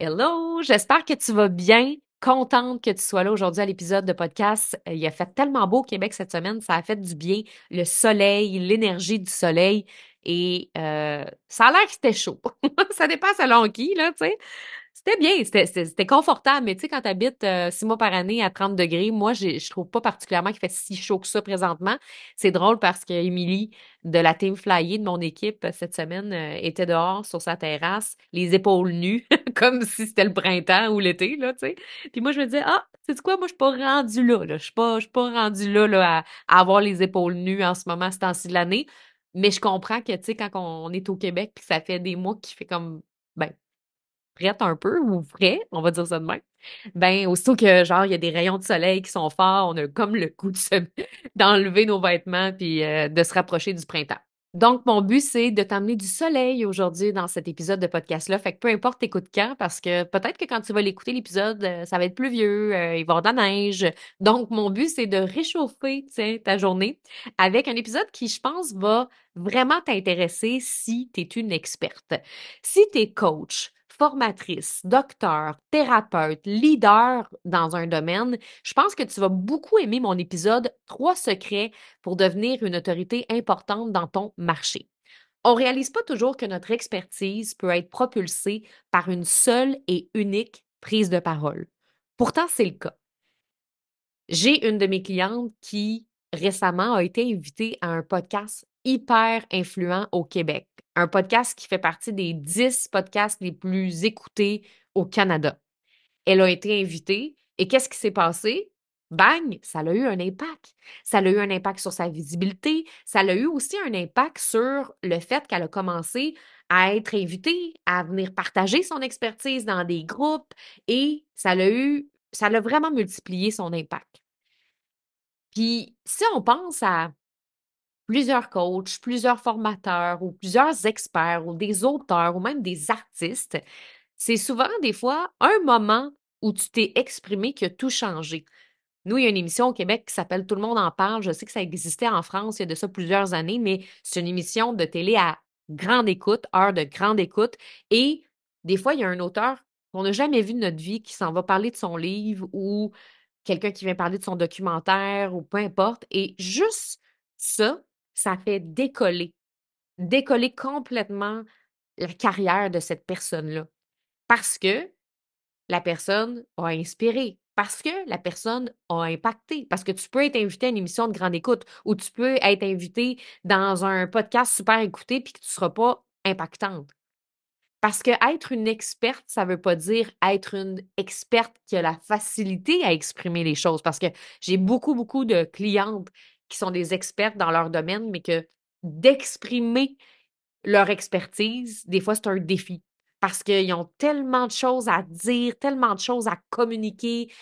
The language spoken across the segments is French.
Hello, j'espère que tu vas bien. Contente que tu sois là aujourd'hui à l'épisode de podcast. Il a fait tellement beau au Québec cette semaine, ça a fait du bien. Le soleil, l'énergie du soleil et ça a l'air que c'était chaud. Ça dépend selon qui, là, tu sais. C'était bien, c'était confortable, mais tu sais, quand tu habites 6 mois par année à 30 degrés, moi, je trouve pas particulièrement qu'il fait si chaud que ça présentement. C'est drôle parce que Émilie de la Team Flyer de mon équipe cette semaine était dehors sur sa terrasse, les épaules nues, comme si c'était le printemps ou l'été, là, tu sais. Puis moi, je me disais, ah, sais quoi, moi, je suis pas rendue là, là. Je suis pas rendue là, à avoir les épaules nues en ce moment, à ce temps-ci de l'année. Mais je comprends que, tu sais, quand on est au Québec, puis ça fait des mois qu'il fait comme, ben, prête un peu ou frais, on va dire ça de même. Ben, aussitôt que, genre, il y a des rayons de soleil qui sont forts, on a comme le goût d'enlever nos vêtements puis de se rapprocher du printemps. Donc, mon but, c'est de t'amener du soleil aujourd'hui dans cet épisode de podcast-là. Fait que peu importe t'écoutes quand, parce que peut-être que quand tu vas l'écouter, l'épisode, ça va être pluvieux, il va y avoir de la neige. Donc, mon but, c'est de réchauffer, tu sais, ta journée avec un épisode qui, je pense, va vraiment t'intéresser si tu es une experte. Si tu es coach, formatrice, docteur, thérapeute, leader dans un domaine, je pense que tu vas beaucoup aimer mon épisode 3 secrets pour devenir une autorité importante dans ton marché. On réalise pas toujours que notre expertise peut être propulsée par une seule et unique prise de parole. Pourtant, c'est le cas. J'ai une de mes clientes qui récemment a été invitée à un podcast hyper influent au Québec. Un podcast qui fait partie des 10 podcasts les plus écoutés au Canada. Elle a été invitée et qu'est-ce qui s'est passé? Bang, ça a eu un impact. Ça a eu un impact sur sa visibilité. Ça a eu aussi un impact sur le fait qu'elle a commencé à être invitée à venir partager son expertise dans des groupes et ça l'a vraiment multiplié son impact. Puis, si on pense à plusieurs coachs, plusieurs formateurs ou plusieurs experts ou des auteurs ou même des artistes, c'est souvent des fois un moment où tu t'es exprimé qui a tout changé. Nous, il y a une émission au Québec qui s'appelle Tout le monde en parle. Je sais que ça existait en France il y a de ça plusieurs années, mais c'est une émission de télé à grande écoute, heure de grande écoute. Et des fois, il y a un auteur qu'on n'a jamais vu de notre vie qui s'en va parler de son livre ou quelqu'un qui vient parler de son documentaire ou peu importe. Et juste ça fait décoller complètement la carrière de cette personne-là. Parce que la personne a inspiré, parce que la personne a impacté, parce que tu peux être invité à une émission de grande écoute ou tu peux être invité dans un podcast super écouté puis que tu ne seras pas impactante. Parce que être une experte, ça ne veut pas dire être une experte qui a la facilité à exprimer les choses. Parce que j'ai beaucoup, beaucoup de clientes qui sont des expertes dans leur domaine, mais que d'exprimer leur expertise, des fois, c'est un défi. Parce qu'ils ont tellement de choses à dire, tellement de choses à communiquer.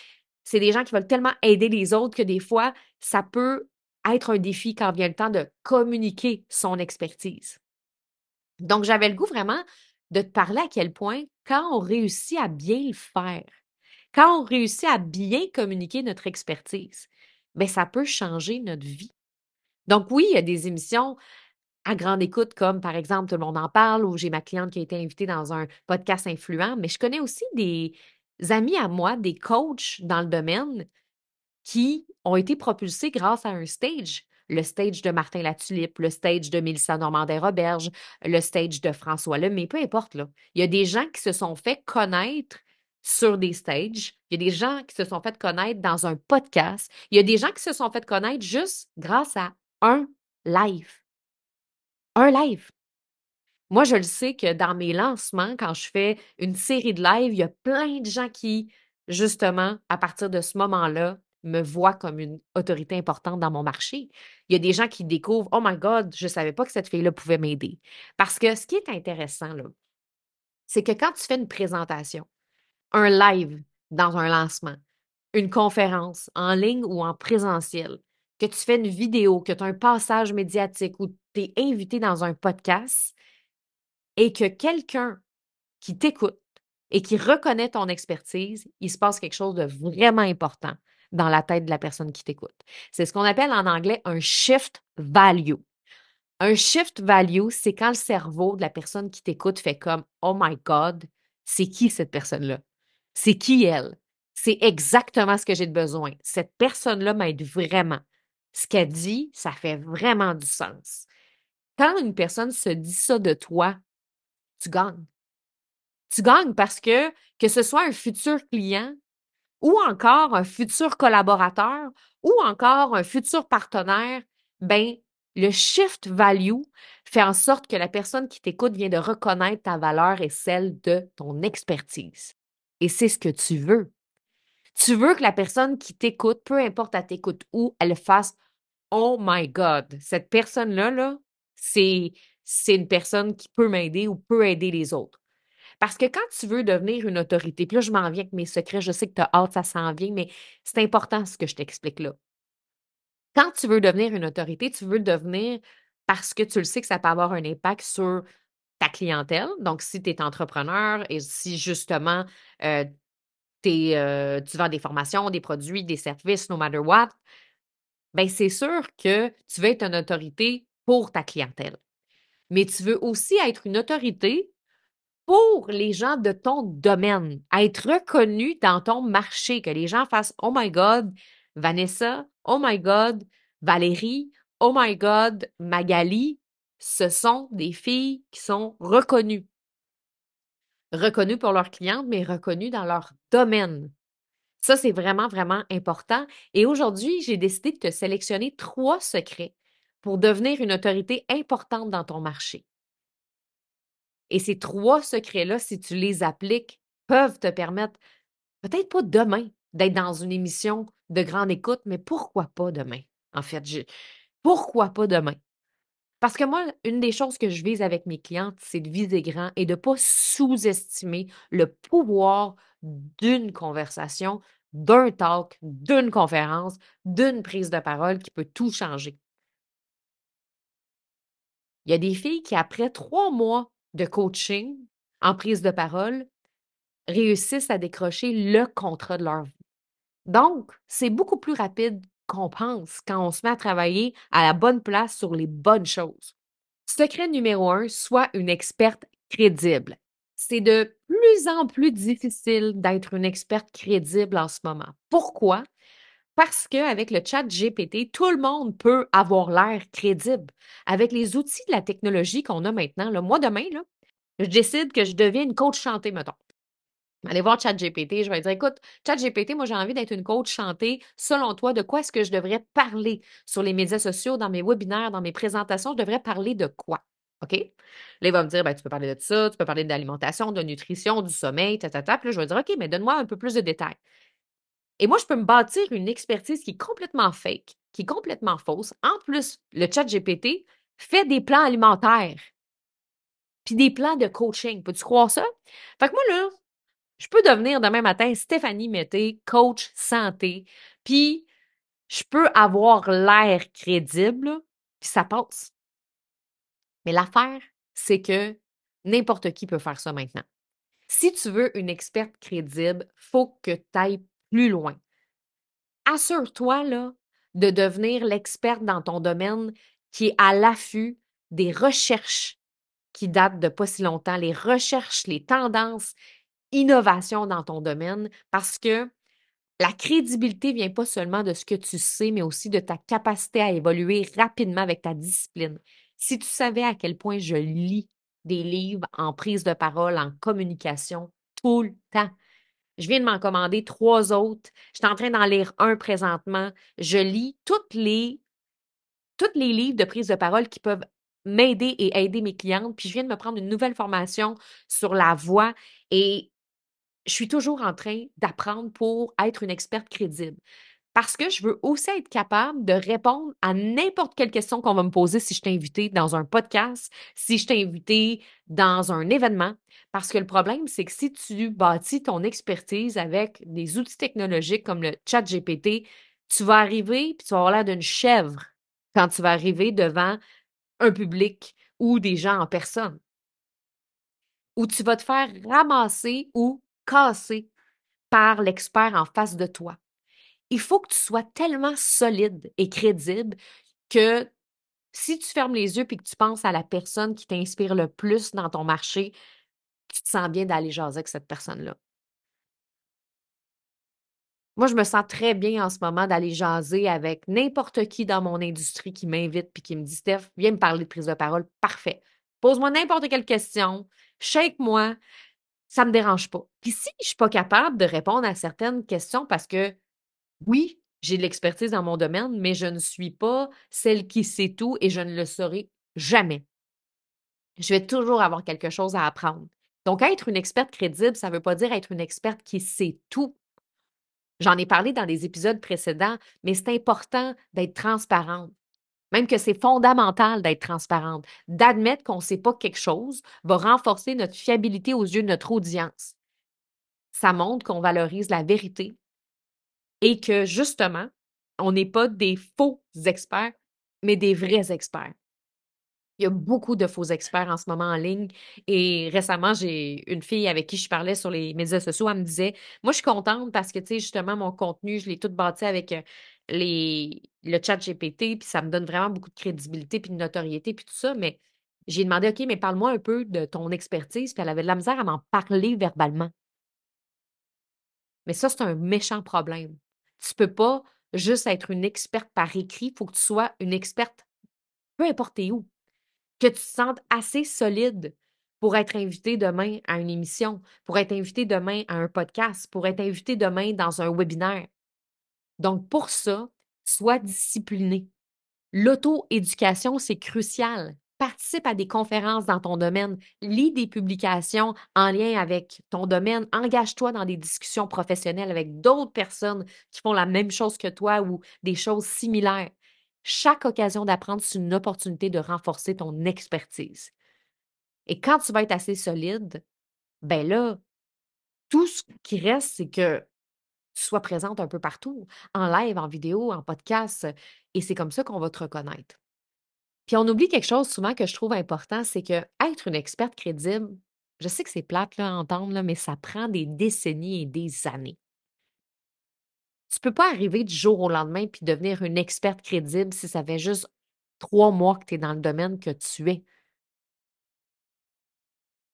C'est des gens qui veulent tellement aider les autres que des fois, ça peut être un défi quand vient le temps de communiquer son expertise. Donc, j'avais le goût vraiment de te parler à quel point, quand on réussit à bien le faire, quand on réussit à bien communiquer notre expertise, bien, ça peut changer notre vie. Donc, oui, il y a des émissions à grande écoute, comme par exemple, tout le monde en parle, ou j'ai ma cliente qui a été invitée dans un podcast influent, mais je connais aussi des amis à moi, des coachs dans le domaine qui ont été propulsés grâce à un stage. Le stage de Martin Latulippe, le stage de Mélissa Normandin-Roberge, le stage de François Lemay, peu importe, là. Il y a des gens qui se sont fait connaître sur des stages. Il y a des gens qui se sont fait connaître dans un podcast. Il y a des gens qui se sont fait connaître juste grâce à un live. Un live. Moi, je le sais que dans mes lancements, quand je fais une série de lives, il y a plein de gens qui, justement, à partir de ce moment-là, me voient comme une autorité importante dans mon marché. Il y a des gens qui découvrent, oh my God, je ne savais pas que cette fille-là pouvait m'aider. Parce que ce qui est intéressant, là, c'est que quand tu fais une présentation, un live dans un lancement, une conférence en ligne ou en présentiel, que tu fais une vidéo, que tu as un passage médiatique ou tu es invité dans un podcast, et que quelqu'un qui t'écoute et qui reconnaît ton expertise, il se passe quelque chose de vraiment important dans la tête de la personne qui t'écoute. C'est ce qu'on appelle en anglais un shift value. Un shift value, c'est quand le cerveau de la personne qui t'écoute fait comme Oh my God, C'est qui cette personne-là? C'est qui elle? C'est exactement ce que j'ai de besoin. Cette personne-là m'aide vraiment. Ce qu'elle dit, ça fait vraiment du sens. Quand une personne se dit ça de toi, tu gagnes. Tu gagnes parce que ce soit un futur client ou encore un futur collaborateur ou encore un futur partenaire, ben, le shift value fait en sorte que la personne qui t'écoute vient de reconnaître ta valeur et celle de ton expertise. Et c'est ce que tu veux. Tu veux que la personne qui t'écoute, peu importe elle t'écoute où, elle fasse Oh my God, cette personne-là, là, c'est, c'est une personne qui peut m'aider ou peut aider les autres. Parce que quand tu veux devenir une autorité, puis là, je m'en viens avec mes secrets, je sais que tu as hâte, ça s'en vient, mais c'est important ce que je t'explique là. Quand tu veux devenir une autorité, tu veux le devenir parce que tu le sais que ça peut avoir un impact sur ta clientèle. Donc, si tu es entrepreneur et si justement euh, tu vends des formations, des produits, des services, no matter what, bien, c'est sûr que tu veux être une autorité pour ta clientèle. Mais tu veux aussi être une autorité pour les gens de ton domaine, à être reconnu dans ton marché, que les gens fassent Oh my God, Vanessa, Oh my God, Valérie, Oh my God, Magali, ce sont des filles qui sont reconnues. Reconnues pour leurs clientes, mais reconnues dans leur domaine. Ça, c'est vraiment, vraiment important. Et aujourd'hui, j'ai décidé de te sélectionner 3 secrets pour devenir une autorité importante dans ton marché. Et ces 3 secrets-là, si tu les appliques, peuvent te permettre, peut-être pas demain, d'être dans une émission de grande écoute, mais pourquoi pas demain? En fait, pourquoi pas demain? Parce que moi, une des choses que je vise avec mes clientes, c'est de viser grand et de ne pas sous-estimer le pouvoir d'une conversation, d'un talk, d'une conférence, d'une prise de parole qui peut tout changer. Il y a des filles qui, après 3 mois de coaching en prise de parole, réussissent à décrocher le contrat de leur vie. Donc, c'est beaucoup plus rapide qu'on pense quand on se met à travailler à la bonne place sur les bonnes choses. Secret numéro 1, sois une experte crédible. C'est de plus en plus difficile d'être une experte crédible en ce moment. Pourquoi? Parce qu'avec le chat GPT, tout le monde peut avoir l'air crédible. Avec les outils de la technologie qu'on a maintenant, là, moi demain, là, je décide que je deviens une coach chantée, mettons. Allez voir ChatGPT, je vais dire, écoute, ChatGPT, moi j'ai envie d'être une coach chantée. Selon toi, de quoi est-ce que je devrais parler sur les médias sociaux, dans mes webinaires, dans mes présentations? Je devrais parler de quoi? OK? Là, il va me dire, ben, tu peux parler de ça, tu peux parler de l'alimentation, de nutrition, du sommeil, ta. Puis là, je vais dire, OK, mais donne-moi un peu plus de détails. Et moi, je peux me bâtir une expertise qui est complètement fake, qui est complètement fausse. En plus, le ChatGPT fait des plans alimentaires, puis des plans de coaching. Peux-tu croire ça? Fait que moi, là, je peux devenir demain matin Stéphanie Mété, coach santé, puis je peux avoir l'air crédible, puis ça passe. Mais l'affaire, c'est que n'importe qui peut faire ça maintenant. Si tu veux une experte crédible, faut que tu ailles plus loin. Assure-toi là de devenir l'experte dans ton domaine qui est à l'affût des recherches qui datent de pas si longtemps, les recherches, les tendances, innovations dans ton domaine, parce que la crédibilité vient pas seulement de ce que tu sais, mais aussi de ta capacité à évoluer rapidement avec ta discipline. Si tu savais à quel point je lis des livres en prise de parole, en communication, tout le temps. Je viens de m'en commander 3 autres. Je suis en train d'en lire un présentement. Je lis toutes les livres de prise de parole qui peuvent m'aider et aider mes clientes. Puis je viens de me prendre une nouvelle formation sur la voix et je suis toujours en train d'apprendre pour être une experte crédible. Parce que je veux aussi être capable de répondre à n'importe quelle question qu'on va me poser si je t'ai invité dans un podcast, si je t'ai invité dans un événement. Parce que le problème, c'est que si tu bâtis ton expertise avec des outils technologiques comme le chat GPT, tu vas arriver puis tu vas avoir l'air d'une chèvre quand tu vas arriver devant un public ou des gens en personne, où tu vas te faire ramasser ou casser par l'expert en face de toi. Il faut que tu sois tellement solide et crédible que si tu fermes les yeux et que tu penses à la personne qui t'inspire le plus dans ton marché, tu te sens bien d'aller jaser avec cette personne-là. Moi, je me sens très bien en ce moment d'aller jaser avec n'importe qui dans mon industrie qui m'invite puis qui me dit: «Steph, viens me parler de prise de parole». Parfait. Pose-moi n'importe quelle question, shake-moi, ça me dérange pas. Puis si je suis pas capable de répondre à certaines questions parce que, oui, j'ai de l'expertise dans mon domaine, mais je ne suis pas celle qui sait tout et je ne le saurai jamais. Je vais toujours avoir quelque chose à apprendre. Donc être une experte crédible, ça ne veut pas dire être une experte qui sait tout. J'en ai parlé dans les épisodes précédents, mais c'est important d'être transparente. Même que c'est fondamental d'être transparente. D'admettre qu'on ne sait pas quelque chose va renforcer notre fiabilité aux yeux de notre audience. Ça montre qu'on valorise la vérité et que justement, on n'est pas des faux experts, mais des vrais experts. Il y a beaucoup de faux experts en ce moment en ligne et récemment, j'ai une fille avec qui je parlais sur les médias sociaux, elle me disait: «Moi, je suis contente parce que, tu sais, justement, mon contenu, je l'ai tout bâti avec, le ChatGPT, puis ça me donne vraiment beaucoup de crédibilité puis de notoriété puis tout ça». Mais j'ai demandé: «OK, mais parle-moi un peu de ton expertise», puis elle avait de la misère à m'en parler verbalement. Mais ça, c'est un méchant problème. Tu peux pas juste être une experte par écrit, il faut que tu sois une experte peu importe tu où. Que tu te sentes assez solide pour être invité demain à une émission, pour être invité demain à un podcast, pour être invité demain dans un webinaire. Donc, pour ça, sois discipliné. L'auto-éducation, c'est crucial. Participe à des conférences dans ton domaine, lis des publications en lien avec ton domaine, engage-toi dans des discussions professionnelles avec d'autres personnes qui font la même chose que toi ou des choses similaires. Chaque occasion d'apprendre, c'est une opportunité de renforcer ton expertise. Et quand tu vas être assez solide, ben là, tout ce qui reste, c'est que tu sois présente un peu partout, en live, en vidéo, en podcast, et c'est comme ça qu'on va te reconnaître. Puis on oublie quelque chose souvent que je trouve important, c'est que être une experte crédible, je sais que c'est plate là, à entendre, là, mais ça prend des décennies et des années. Tu peux pas arriver du jour au lendemain puis devenir une experte crédible si ça fait juste 3 mois que tu es dans le domaine que tu es.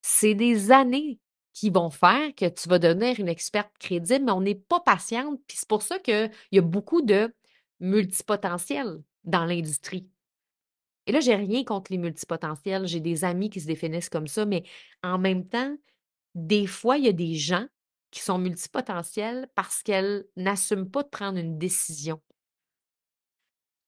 C'est des années qui vont faire que tu vas devenir une experte crédible, mais on n'est pas patiente. Puis c'est pour ça qu'il y a beaucoup de multipotentiels dans l'industrie. Et là, j'ai rien contre les multipotentiels. J'ai des amis qui se définissent comme ça, mais en même temps, des fois, il y a des gens qui sont multipotentiels parce qu'elles n'assument pas de prendre une décision.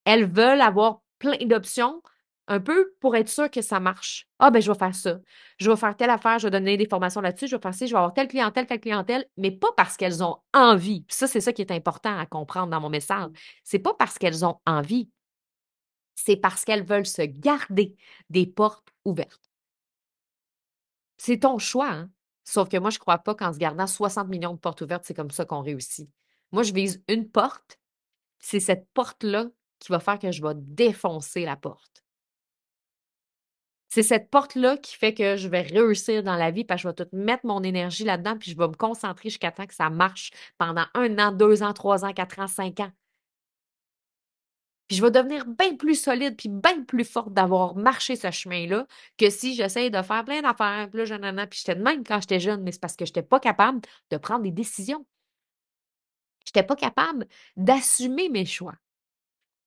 Elles veulent avoir plein d'options, un peu pour être sûres que ça marche. «Ah ben, je vais faire ça. Je vais faire telle affaire, je vais donner des formations là-dessus, je vais faire ci, je vais avoir telle clientèle», mais pas parce qu'elles ont envie. Puis ça, c'est ça qui est important à comprendre dans mon message. C'est pas parce qu'elles ont envie, c'est parce qu'elles veulent se garder des portes ouvertes. C'est ton choix, hein? Sauf que moi, je crois pas qu'en se gardant 60 millions de portes ouvertes, c'est comme ça qu'on réussit. Moi, je vise une porte, c'est cette porte-là qui va faire que je vais défoncer la porte. C'est cette porte-là qui fait que je vais réussir dans la vie parce que je vais tout mettre mon énergie là-dedans, puis je vais me concentrer jusqu'à temps que ça marche pendant 1 an, 2 ans, 3 ans, 4 ans, 5 ans. Puis je vais devenir bien plus solide puis bien plus forte d'avoir marché ce chemin-là que si j'essaye de faire plein d'affaires. Puis là, puis j'étais de même quand j'étais jeune, mais c'est parce que je n'étais pas capable de prendre des décisions. Je n'étais pas capable d'assumer mes choix.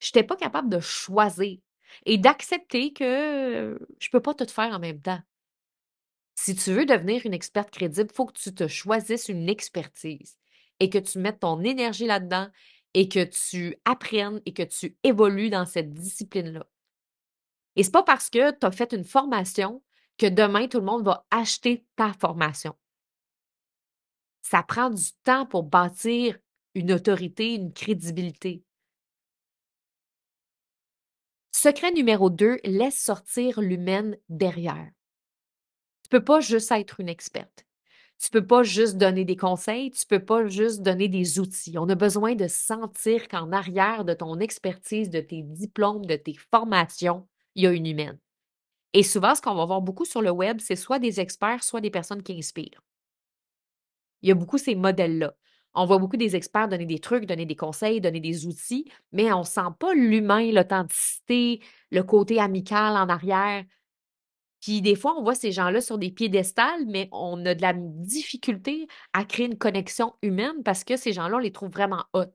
Je n'étais pas capable de choisir et d'accepter que je ne peux pas tout faire en même temps. Si tu veux devenir une experte crédible, il faut que tu te choisisses une expertise et que tu mettes ton énergie là-dedans et que tu apprennes et que tu évolues dans cette discipline-là. Et c'est pas parce que tu as fait une formation que demain tout le monde va acheter ta formation. Ça prend du temps pour bâtir une autorité, une crédibilité. Secret numéro 2, laisse sortir l'humaine derrière. Tu peux pas juste être une experte. Tu peux pas juste donner des conseils, tu peux pas juste donner des outils. On a besoin de sentir qu'en arrière de ton expertise, de tes diplômes, de tes formations, il y a une humaine. Et souvent, ce qu'on va voir beaucoup sur le web, c'est soit des experts, soit des personnes qui inspirent. Il y a beaucoup ces modèles-là. On voit beaucoup des experts donner des trucs, donner des conseils, donner des outils, mais on ne sent pas l'humain, l'authenticité, le côté amical en arrière. Puis des fois, on voit ces gens-là sur des piédestals, mais on a de la difficulté à créer une connexion humaine parce que ces gens-là, on les trouve vraiment hot.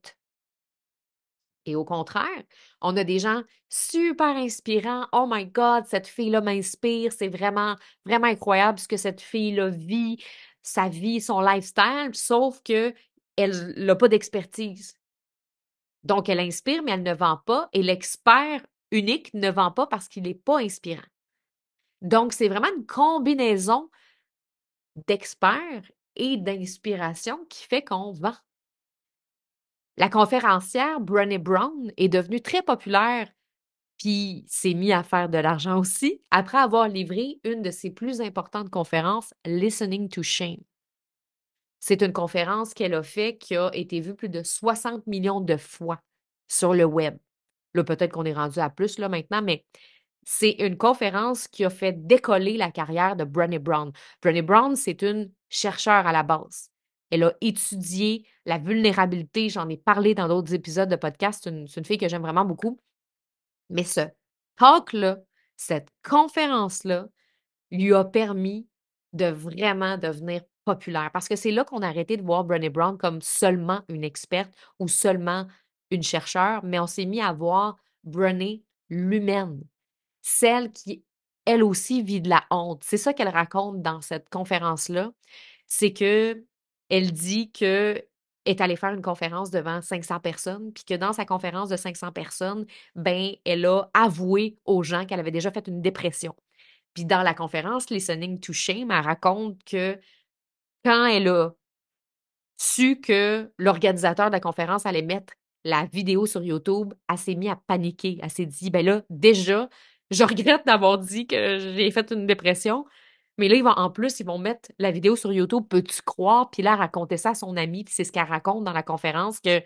Et au contraire, on a des gens super inspirants. Oh my God, cette fille-là m'inspire. C'est vraiment, vraiment incroyable ce que cette fille-là vit, sa vie, son lifestyle, sauf que elle n'a pas d'expertise. Donc, elle inspire, mais elle ne vend pas. Et l'expert unique ne vend pas parce qu'il n'est pas inspirant. Donc, c'est vraiment une combinaison d'experts et d'inspiration qui fait qu'on vend. La conférencière Brené Brown est devenue très populaire puis s'est mis à faire de l'argent aussi après avoir livré une de ses plus importantes conférences, Listening to Shame. C'est une conférence qu'elle a fait qui a été vue plus de 60 millions de fois sur le web. Là, peut-être qu'on est rendu à plus là maintenant, mais c'est une conférence qui a fait décoller la carrière de Brené Brown. Brené Brown, c'est une chercheure à la base. Elle a étudié la vulnérabilité. J'en ai parlé dans d'autres épisodes de podcast. C'est une fille que j'aime vraiment beaucoup. Mais ce talk-là, cette conférence-là, lui a permis de vraiment devenir populaire. Parce que c'est là qu'on a arrêté de voir Brené Brown comme seulement une experte ou seulement une chercheure, mais on s'est mis à voir Brené l'humaine, celle qui, elle aussi, vit de la honte. C'est ça qu'elle raconte dans cette conférence-là, c'est que elle dit que est allée faire une conférence devant 500 personnes, puis que dans sa conférence de 500 personnes, ben, elle a avoué aux gens qu'elle avait déjà fait une dépression. Puis dans la conférence Listening to Shame, elle raconte que quand elle a su que l'organisateur de la conférence allait mettre la vidéo sur YouTube, elle s'est mise à paniquer. Elle s'est dit, ben là, déjà, je regrette d'avoir dit que j'ai fait une dépression, mais là, en plus, ils vont mettre la vidéo sur YouTube, peux-tu croire? Puis là, elle racontait ça à son amie, puis c'est ce qu'elle raconte dans la conférence, que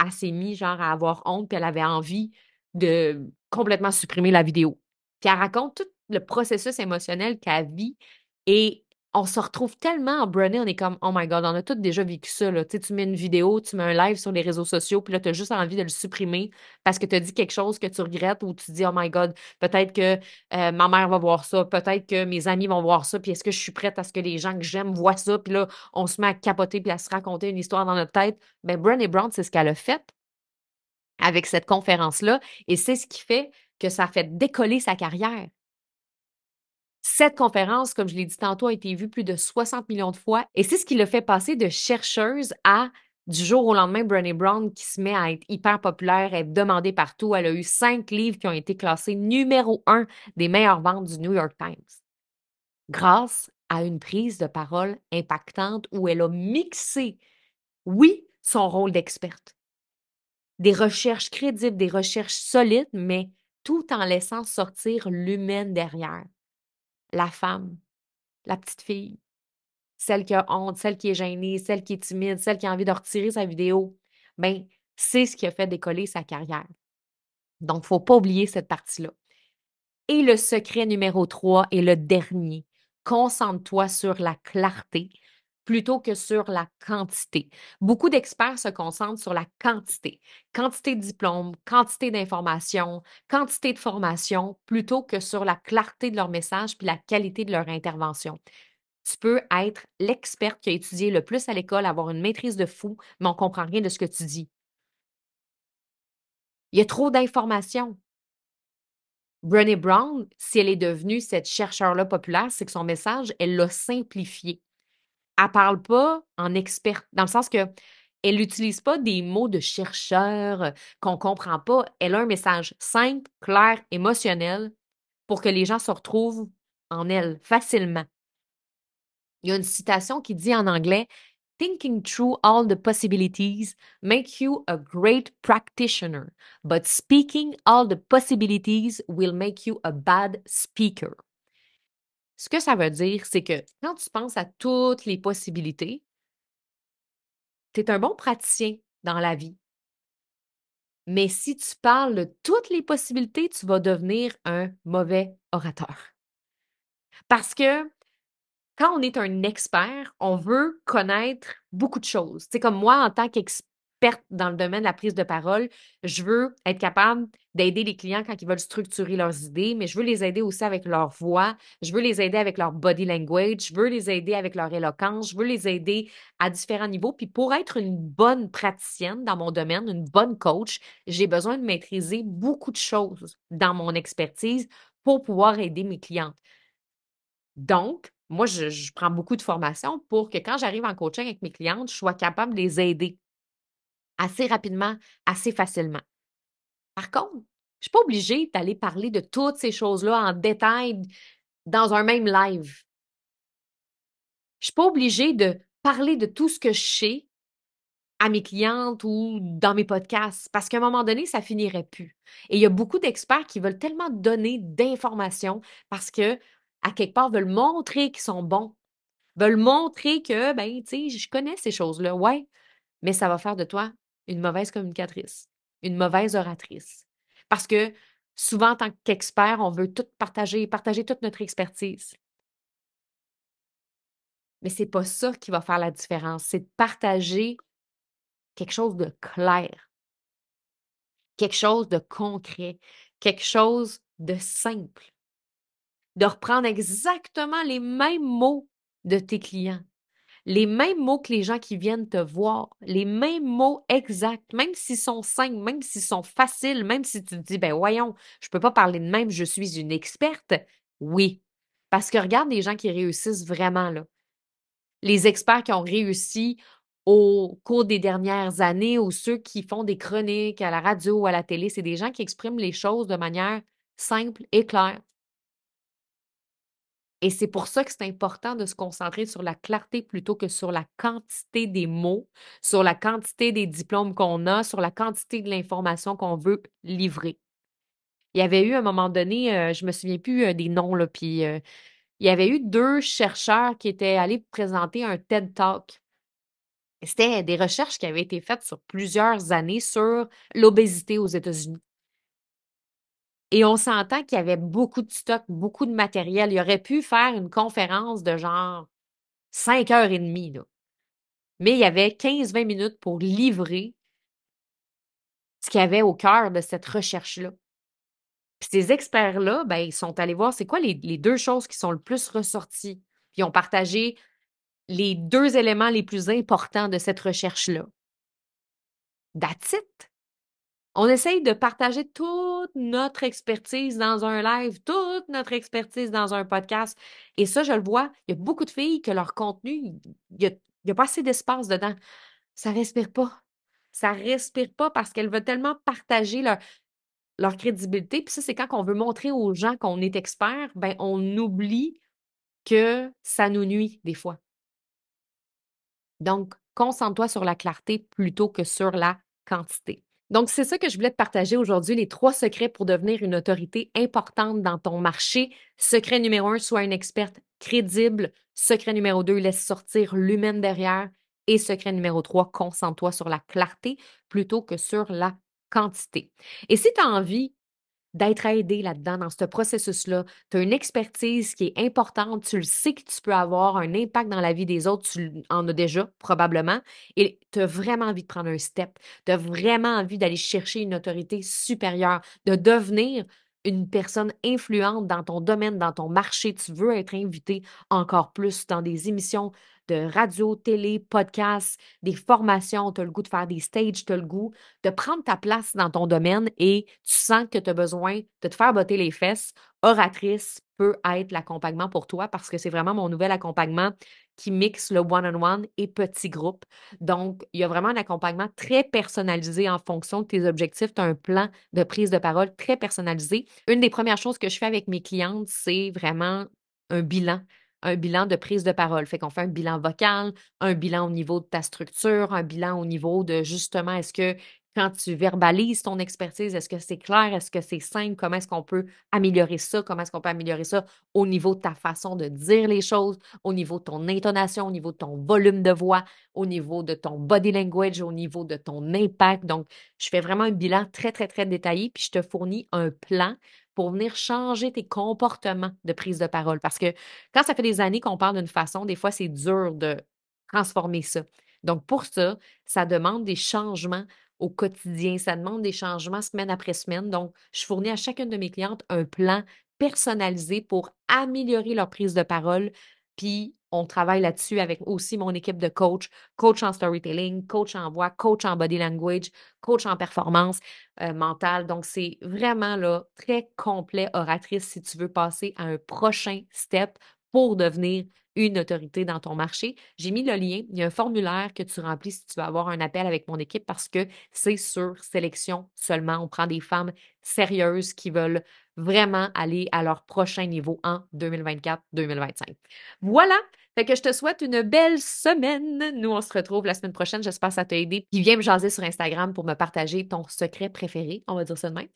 elle s'est mise genre à avoir honte, puis elle avait envie de complètement supprimer la vidéo. Puis elle raconte tout le processus émotionnel qu'elle vit et on se retrouve tellement en Brené, on est comme oh my God, on a tous déjà vécu ça là. Tu sais, tu mets une vidéo, tu mets un live sur les réseaux sociaux, puis là tu as juste envie de le supprimer parce que tu as dit quelque chose que tu regrettes ou tu dis oh my God, peut-être que ma mère va voir ça, peut-être que mes amis vont voir ça, puis est-ce que je suis prête à ce que les gens que j'aime voient ça, puis là on se met à capoter puis à se raconter une histoire dans notre tête. Ben Brené Brown, c'est ce qu'elle a fait avec cette conférence-là et c'est ce qui fait que ça a fait décoller sa carrière. Cette conférence, comme je l'ai dit tantôt, a été vue plus de 60 millions de fois et c'est ce qui l'a fait passer de chercheuse à du jour au lendemain, Brené Brown qui se met à être hyper populaire, être demandée partout. Elle a eu 5 livres qui ont été classés numéro 1 des meilleures ventes du New York Times grâce à une prise de parole impactante où elle a mixé, oui, son rôle d'experte, des recherches crédibles, des recherches solides, mais tout en laissant sortir l'humaine derrière. La femme, la petite fille, celle qui a honte, celle qui est gênée, celle qui est timide, celle qui a envie de retirer sa vidéo. Ben, c'est ce qui a fait décoller sa carrière. Donc, il ne faut pas oublier cette partie-là. Et le secret numéro 3 est le dernier. Concentre-toi sur la clarté plutôt que sur la quantité. Beaucoup d'experts se concentrent sur la quantité. Quantité de diplômes, quantité d'informations, quantité de formation, plutôt que sur la clarté de leur message puis la qualité de leur intervention. Tu peux être l'experte qui a étudié le plus à l'école, avoir une maîtrise de fou, mais on ne comprend rien de ce que tu dis. Il y a trop d'informations. Brené Brown, si elle est devenue cette chercheure-là populaire, c'est que son message, elle l'a simplifié. Elle parle pas en experte, dans le sens que elle n'utilise pas des mots de chercheur qu'on comprend pas. Elle a un message simple, clair, émotionnel pour que les gens se retrouvent en elle facilement. Il y a une citation qui dit en anglais Thinking through all the possibilities make you a great practitioner, but speaking all the possibilities will make you a bad speaker. Ce que ça veut dire, c'est que quand tu penses à toutes les possibilités, tu es un bon praticien dans la vie. Mais si tu parles de toutes les possibilités, tu vas devenir un mauvais orateur. Parce que quand on est un expert, on veut connaître beaucoup de choses. C'est comme moi, en tant experte dans le domaine de la prise de parole. Je veux être capable d'aider les clients quand ils veulent structurer leurs idées, mais je veux les aider aussi avec leur voix, je veux les aider avec leur body language, je veux les aider avec leur éloquence, je veux les aider à différents niveaux. Puis pour être une bonne praticienne dans mon domaine, une bonne coach, j'ai besoin de maîtriser beaucoup de choses dans mon expertise pour pouvoir aider mes clientes. Donc, moi, je prends beaucoup de formations pour que quand j'arrive en coaching avec mes clientes, je sois capable de les aider assez rapidement, assez facilement. Par contre, je ne suis pas obligée d'aller parler de toutes ces choses-là en détail dans un même live. Je ne suis pas obligée de parler de tout ce que je sais à mes clientes ou dans mes podcasts parce qu'à un moment donné, ça finirait plus. Et il y a beaucoup d'experts qui veulent tellement donner d'informations parce que, à quelque part, veulent montrer qu'ils sont bons, veulent montrer que, ben, tu sais, je connais ces choses-là, ouais, mais ça va faire de toi une mauvaise communicatrice, une mauvaise oratrice. Parce que souvent, en tant qu'expert, on veut tout partager, partager toute notre expertise. Mais c'est pas ça qui va faire la différence. C'est de partager quelque chose de clair, quelque chose de concret, quelque chose de simple. De reprendre exactement les mêmes mots de tes clients. Les mêmes mots que les gens qui viennent te voir, les mêmes mots exacts, même s'ils sont simples, même s'ils sont faciles, même si tu te dis, ben voyons, je ne peux pas parler de même, je suis une experte. Oui, parce que regarde les gens qui réussissent vraiment, là. Les experts qui ont réussi au cours des dernières années ou ceux qui font des chroniques à la radio ou à la télé, c'est des gens qui expriment les choses de manière simple et claire. Et c'est pour ça que c'est important de se concentrer sur la clarté plutôt que sur la quantité des mots, sur la quantité des diplômes qu'on a, sur la quantité de l'information qu'on veut livrer. Il y avait eu à un moment donné, je me souviens plus, des noms là, puis, il y avait eu 2 chercheurs qui étaient allés présenter un TED Talk. C'était des recherches qui avaient été faites sur plusieurs années sur l'obésité aux États-Unis. Et on s'entend qu'il y avait beaucoup de stock, beaucoup de matériel. Il aurait pu faire une conférence de genre 5 heures et demie, là. Mais il y avait 15-20 minutes pour livrer ce qu'il y avait au cœur de cette recherche-là. Puis ces experts-là, ben, ils sont allés voir c'est quoi les 2 choses qui sont le plus ressorties. Puis ils ont partagé les 2 éléments les plus importants de cette recherche-là. That's it. On essaye de partager toute notre expertise dans un live, toute notre expertise dans un podcast. Et ça, je le vois, il y a beaucoup de filles que leur contenu, il y a pas assez d'espace dedans. Ça respire pas. Ça respire pas parce qu'elles veulent tellement partager leur crédibilité. Puis ça, c'est quand on veut montrer aux gens qu'on est expert, ben on oublie que ça nous nuit des fois. Donc, concentre-toi sur la clarté plutôt que sur la quantité. Donc, c'est ça que je voulais te partager aujourd'hui, les 3 secrets pour devenir une autorité importante dans ton marché. Secret numéro 1, sois une experte crédible. Secret numéro 2, laisse sortir l'humaine derrière. Et secret numéro 3, concentre-toi sur la clarté plutôt que sur la quantité. Et si tu as envie d'être aidé là-dedans, dans ce processus-là. Tu as une expertise qui est importante, tu le sais que tu peux avoir un impact dans la vie des autres, tu en as déjà probablement, et tu as vraiment envie de prendre un step, tu as vraiment envie d'aller chercher une autorité supérieure, de devenir une personne influente dans ton domaine, dans ton marché. Tu veux être invité encore plus dans des émissions de radio, télé, podcast, des formations, tu as le goût de faire des stages, tu as le goût de prendre ta place dans ton domaine et tu sens que tu as besoin de te faire botter les fesses, oratrice peut être l'accompagnement pour toi parce que c'est vraiment mon nouvel accompagnement qui mixe le one-on-one et petit groupe. Donc, il y a vraiment un accompagnement très personnalisé en fonction de tes objectifs. Tu as un plan de prise de parole très personnalisé. Une des premières choses que je fais avec mes clientes, c'est vraiment un bilan. Un bilan de prise de parole. Fait qu'on fait un bilan vocal, un bilan au niveau de ta structure, un bilan au niveau de justement, est-ce que quand tu verbalises ton expertise, est-ce que c'est clair? Est-ce que c'est simple? Comment est-ce qu'on peut améliorer ça? Comment est-ce qu'on peut améliorer ça au niveau de ta façon de dire les choses, au niveau de ton intonation, au niveau de ton volume de voix, au niveau de ton body language, au niveau de ton impact. Donc, je fais vraiment un bilan très, très, très détaillé, puis je te fournis un plan pour venir changer tes comportements de prise de parole. Parce que quand ça fait des années qu'on parle d'une façon, des fois, c'est dur de transformer ça. Donc, pour ça, ça demande des changements au quotidien, ça demande des changements semaine après semaine. Donc, je fournis à chacune de mes clientes un plan personnalisé pour améliorer leur prise de parole. Puis, on travaille là-dessus avec aussi mon équipe de coach, coach en storytelling, coach en voix, coach en body language, coach en performance mentale. Donc, c'est vraiment là, très complet oratrice si tu veux passer à un prochain step pour devenir une autorité dans ton marché. J'ai mis le lien. Il y a un formulaire que tu remplis si tu veux avoir un appel avec mon équipe parce que c'est sur sélection seulement. On prend des femmes sérieuses qui veulent vraiment aller à leur prochain niveau en 2024-2025. Voilà! Fait que je te souhaite une belle semaine. Nous, on se retrouve la semaine prochaine. J'espère que ça t'a aidé. Puis viens me jaser sur Instagram pour me partager ton secret préféré. On va dire ça de même.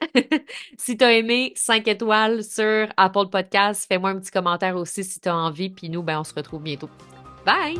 Si tu as aimé, 5 étoiles sur Apple Podcasts, fais-moi un petit commentaire aussi si tu as envie. Puis nous, ben, on se retrouve bientôt. Bye!